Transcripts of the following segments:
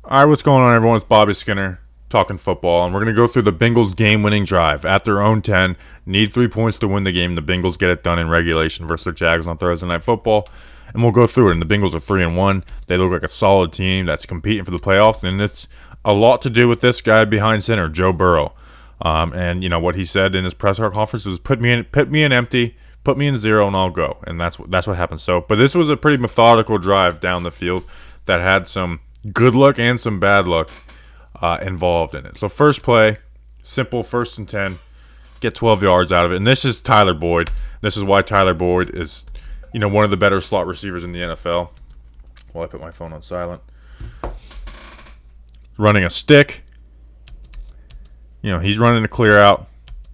All right, what's going on, everyone? It's Bobby Skinner talking football, and we're going to go through the Bengals game-winning drive at their own 10. Need 3 points to win the game. The Bengals get it done in regulation versus the Jags on Thursday Night Football, and we'll go through it. And the Bengals are 3-1. They look like a solid team that's competing for the playoffs, and it's a lot to do with this guy behind center, Joe Burrow. And you know what he said in his press conference is, "Put me in empty, put me in zero, and I'll go." And that's what happened. But this was a pretty methodical drive down the field that had some good luck and some bad luck involved in it. So first play, simple 1st and 10, get 12 yards out of it. And this is Tyler Boyd. This is why Tyler Boyd is, one of the better slot receivers in the NFL. Well, I put my phone on silent. Running a stick. He's running a clear out.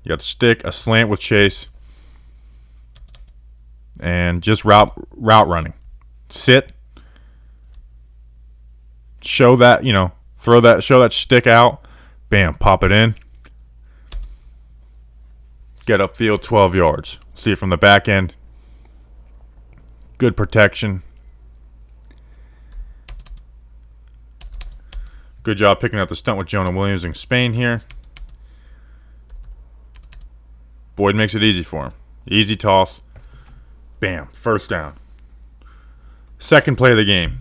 You got a stick, a slant with Chase, and just route running. Sit. Show that, show that stick out. Bam, pop it in. Get upfield 12 yards. See it from the back end. Good protection. Good job picking up the stunt with Jonah Williams in Spain here. Boyd makes it easy for him. Easy toss. Bam, first down. Second play of the game.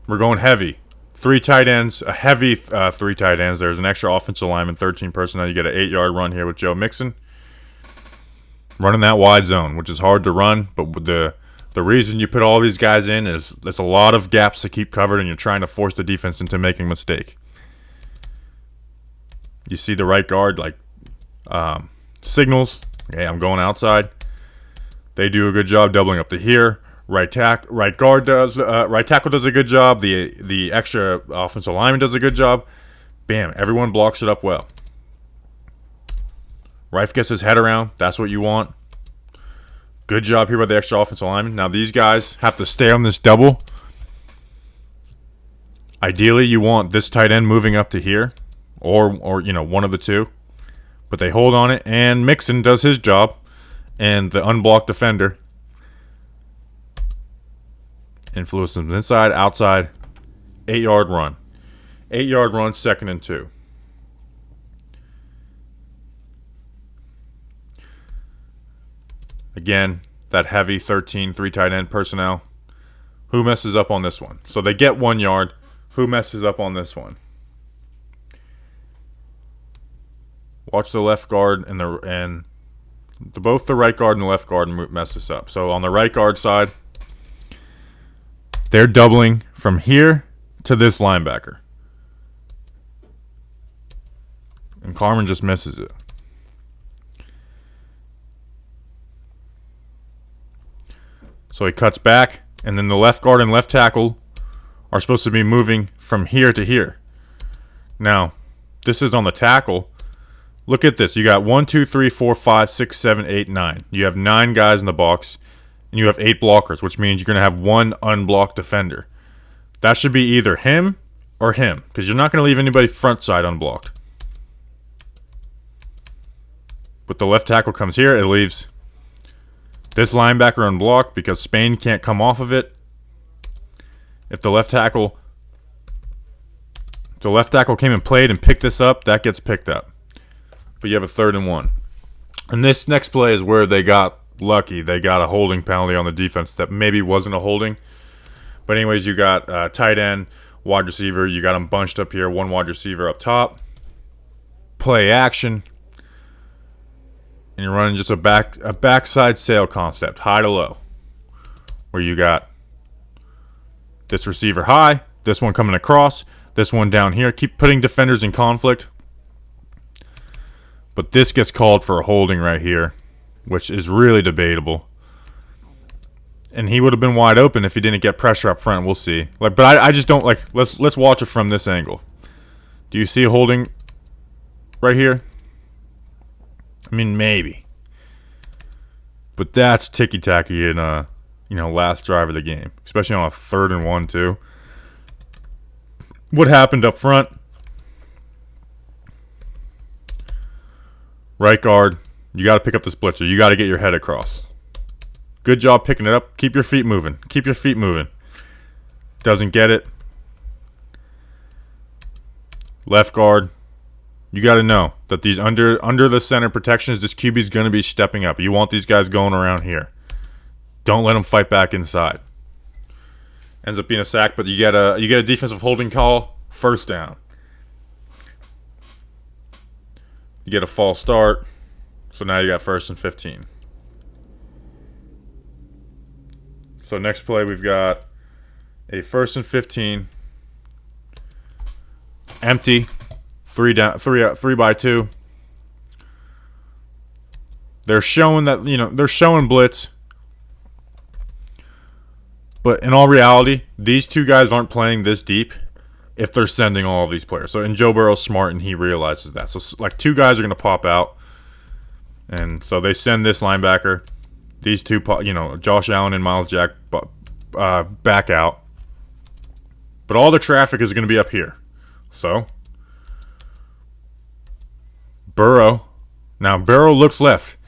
We're going heavy. 3 tight ends, a heavy 3 tight ends. There's an extra offensive lineman, 13 personnel. You get an 8-yard run here with Joe Mixon. Running that wide zone, which is hard to run, but the reason you put all these guys in is there's a lot of gaps to keep covered, and you're trying to force the defense into making a mistake. You see the right guard, signals, hey, I'm going outside. They do a good job doubling up to here. Right tackle does a good job. The extra offensive lineman does a good job. Bam, everyone blocks it up well. Rife gets his head around. That's what you want. Good job here by the extra offensive lineman. Now these guys have to stay on this double. Ideally, you want this tight end moving up to here, or one of the two. But they hold on it, and Mixon does his job, and the unblocked defender influences them inside, outside, 8-yard run. 8-yard run, 2nd and 2. Again, that heavy 13, 3 tight end personnel. Who messes up on this one? So they get 1 yard. Who messes up on this one? Watch the left guard both the right guard and the left guard mess this up. So on the right guard side, they're doubling from here to this linebacker. And Carmen just misses it. So he cuts back, and then the left guard and left tackle are supposed to be moving from here to here. Now, this is on the tackle. Look at this. You got 1, 2, 3, 4, 5, 6, 7, 8, 9. You have 9 guys in the box, and you have 8 blockers, which means you're going to have 1 unblocked defender. That should be either him or him, because you're not going to leave anybody front side unblocked. But the left tackle comes here. It leaves this linebacker unblocked because Spain can't come off of it. If the left tackle came and played and picked this up, that gets picked up. But you have a 3rd and 1. And this next play is where they got lucky. They got a holding penalty on the defense that maybe wasn't a holding. But anyways, you got tight end, wide receiver. You got them bunched up here. 1 wide receiver up top. Play action. And you're running just a backside sail concept, high to low. Where you got this receiver high, this one coming across, this one down here. Keep putting defenders in conflict. But this gets called for a holding right here, which is really debatable. And he would have been wide open if he didn't get pressure up front. We'll see. But I just don't let's watch it from this angle. Do you see a holding right here? I mean, maybe. But that's ticky-tacky in last drive of the game, especially on a 3rd and 1 too. What happened up front? Right guard, you got to pick up this blitzer. You got to get your head across. Good job picking it up. Keep your feet moving. Keep your feet moving. Doesn't get it. Left guard. You got to know that these under the center protections, this QB is going to be stepping up. You want these guys going around here. Don't let them fight back inside. Ends up being a sack, but you get a defensive holding call, first down. You get a false start, so now you got 1st and 15. So next play we've got a 1st and 15, empty, 3 by 2. They're showing that they're showing blitz. But in all reality, these two guys aren't playing this deep if they're sending all of these players. So, and Joe Burrow's smart, and he realizes that. So, like, 2 guys are going to pop out. And so they send this linebacker. These 2, Josh Allen and Miles Jack back out. But all the traffic is going to be up here. So, Burrow. Now, Burrow looks left.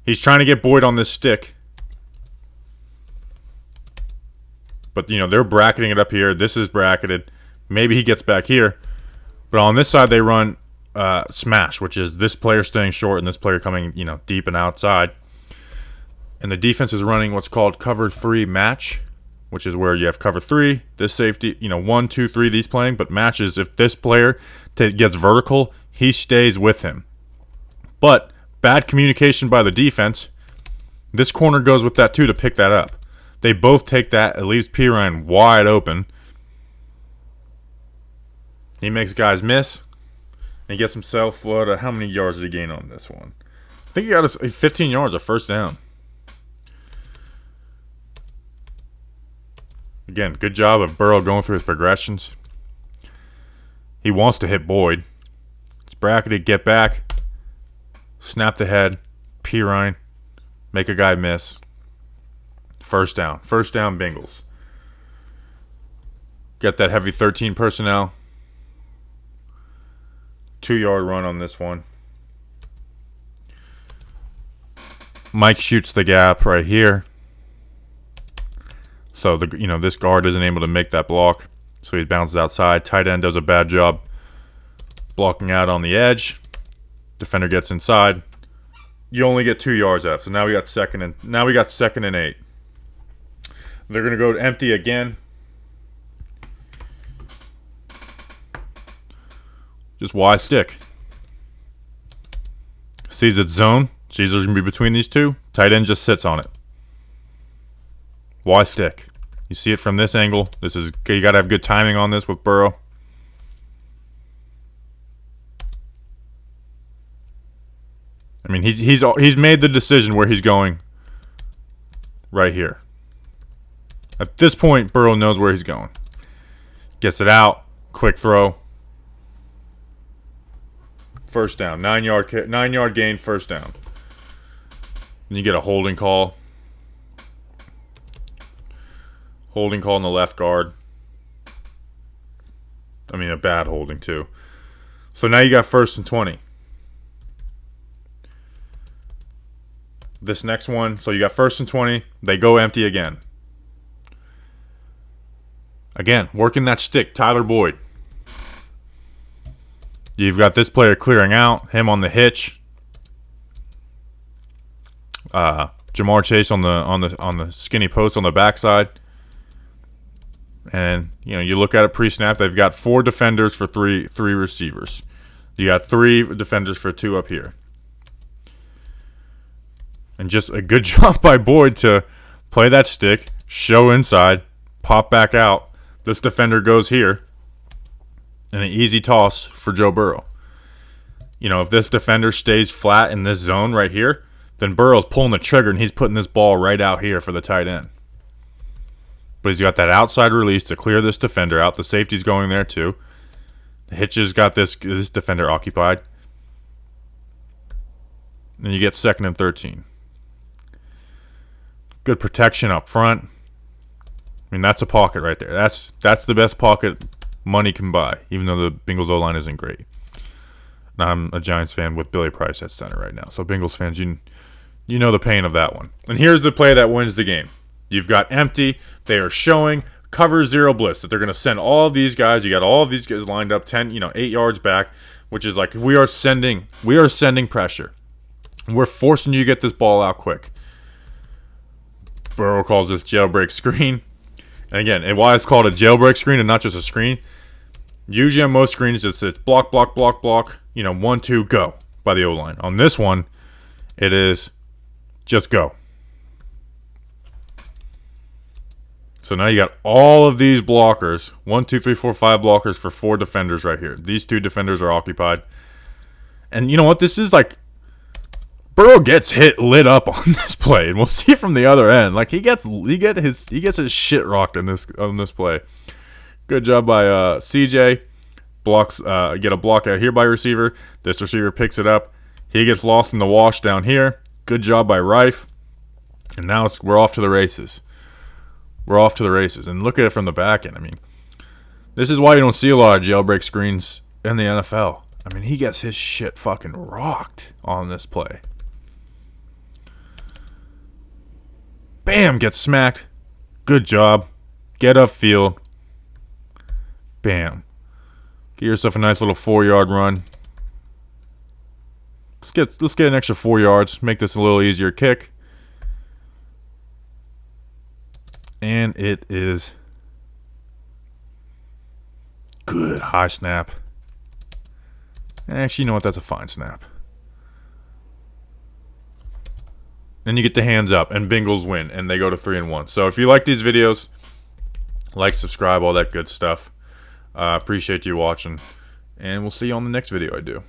He's trying to get Boyd on this stick. But, they're bracketing it up here. This is bracketed. Maybe he gets back here. But on this side, they run smash, which is this player staying short and this player coming, deep and outside. And the defense is running what's called cover 3 match, which is where you have cover 3, this safety, 1, 2, 3, these playing. But match is if this player gets vertical, he stays with him. But bad communication by the defense. This corner goes with that too to pick that up. They both take that. It leaves Pirine wide open. He makes guys miss. And he gets himself, how many yards did he gain on this one? I think he got 15 yards, a first down. Again, good job of Burrow going through his progressions. He wants to hit Boyd. It's bracketed, get back. Snap the head. Pirine. Make a guy miss. First down. First down, Bengals. Get that heavy 13 personnel. 2-yard run on this one. Mike shoots the gap right here. So this guard isn't able to make that block. So he bounces outside. Tight end does a bad job blocking out on the edge. Defender gets inside. You only get 2 yards out. So now we got second and 8. They're going to go empty again. Just Y stick. Sees its zone. Sees there's going to be between these two. Tight end just sits on it. Y stick. You see it from this angle. You got to have good timing on this with Burrow. I mean, he's made the decision where he's going right here. At this point, Burrow knows where he's going. Gets it out. Quick throw. First down. 9-yard gain, first down. And you get a holding call. Holding call on the left guard. I mean, a bad holding, too. So now you got 1st and 20. This next one, so you got 1st and 20. They go empty again. Again, working that stick, Tyler Boyd. You've got this player clearing out, him on the hitch. Jamar Chase on the skinny post on the backside. And you look at it pre-snap, they've got 4 defenders for three receivers. You got 3 defenders for 2 up here. And just a good job by Boyd to play that stick, show inside, pop back out. This defender goes here. And an easy toss for Joe Burrow. If this defender stays flat in this zone right here, then Burrow's pulling the trigger and he's putting this ball right out here for the tight end. But he's got that outside release to clear this defender out. The safety's going there too. The hitches got this defender occupied. And you get 2nd and 13. Good protection up front. I mean, that's a pocket right there. That's the best pocket money can buy, even though the Bengals O-line isn't great. Now, I'm a Giants fan with Billy Price at center right now. So Bengals fans, you know the pain of that one. And here's the play that wins the game. You've got empty. They are showing cover zero blitz that they're going to send all of these guys. You got all of these guys lined up 10, 8 yards back, which is like we are sending pressure. We're forcing you to get this ball out quick. Burrow calls this jailbreak screen. And again, and why it's called a jailbreak screen and not just a screen. Usually on most screens it's block, block, block, block, 1, 2, go by the O-line. On this one, it is just go. So now you got all of these blockers. 1, 2, 3, 4, 5 blockers for 4 defenders right here. These 2 defenders are occupied. And you know what? This is like Burrow gets lit up on this play, and we'll see from the other end. Like he gets his shit rocked on this play. Good job by CJ. Blocks get a block out here by receiver. This receiver picks it up. He gets lost in the wash down here. Good job by Rife. And now we're off to the races. We're off to the races. And look at it from the back end. I mean, this is why you don't see a lot of jailbreak screens in the NFL. I mean, he gets his shit fucking rocked on this play. Bam, gets smacked. Good job. Get upfield. Bam. Get yourself a nice little 4-yard run. Let's get an extra 4 yards. Make this a little easier kick. And it is good. High snap. Actually, you know what? That's a fine snap. Then you get the hands up, and Bengals win, and they go to 3-1. So if you like these videos, like, subscribe, all that good stuff. Appreciate you watching, and we'll see you on the next video I do.